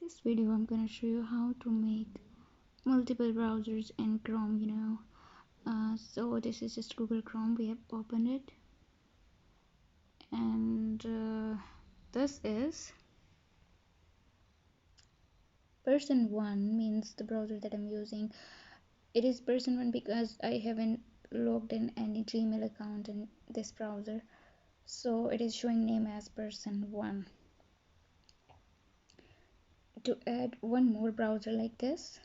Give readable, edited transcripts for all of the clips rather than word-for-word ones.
This video I'm gonna show you how to make multiple browsers in Chrome. So this is just Google Chrome. We have opened it, and this is person 1, means the browser that I'm using. It is person 1 because I haven't logged in any Gmail account in this browser, so it is showing name as person 1. To add one more browser like this,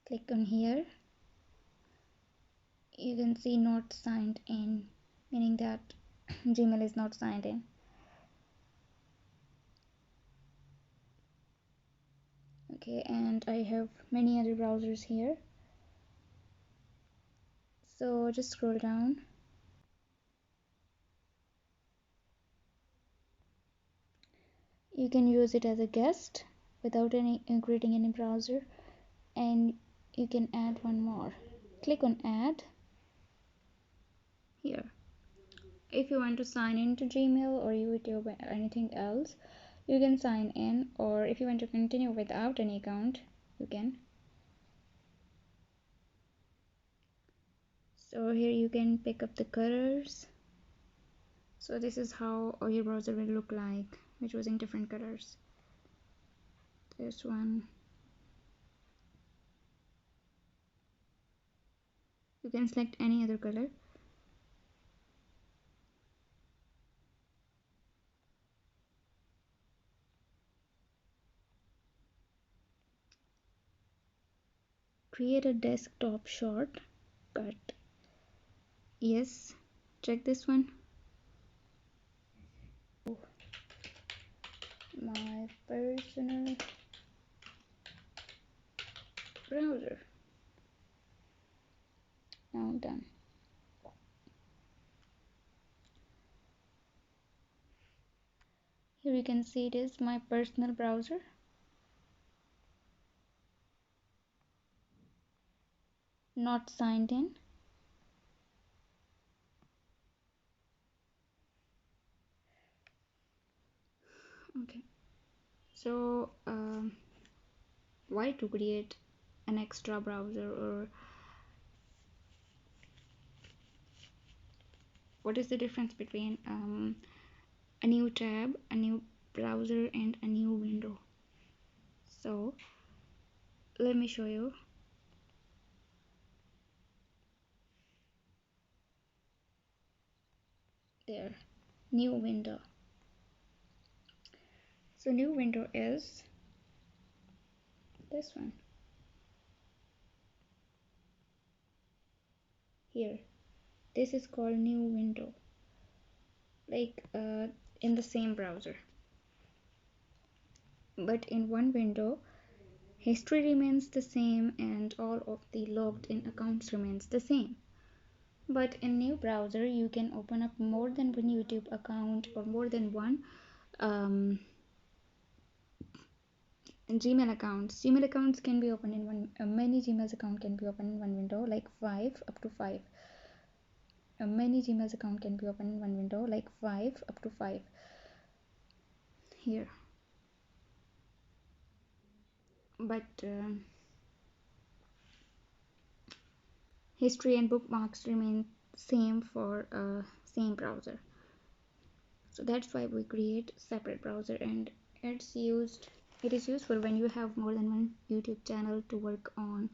click on here. You can see not signed in, meaning that Gmail is not signed in. Okay, and I have many other browsers here, so just scroll down. You can use it as a guest without creating any browser, and you can add one more. Click on add here. If you want to sign into Gmail or YouTube or anything else, you can sign in, or if you want to continue without any account, you can. So here you can pick up the colors. So this is how your browser will look like by choosing different colors. This one, you can select any other color. Create a desktop shortcut. Yes, check this one. My personal browser. Now done. Here you can see it is my personal browser. Not signed in. Okay, so why to create an extra browser, or what is the difference between a new tab, a new browser, and a new window? So let me show you. There, new window. So new window is this one here. This is called new window, like in the same browser, but in one window history remains the same and all of the logged in accounts remains the same. But in new browser you can open up more than one YouTube account or more than one Gmail accounts. Gmail accounts can be opened in one, many Gmail's account can be opened in one window, like 5 up to 5. Many Gmail's account can be opened in one window, like 5 up to 5 here. But history and bookmarks remain same for same browser. So that's why we create separate browser, and it is useful when you have more than one YouTube channel to work on,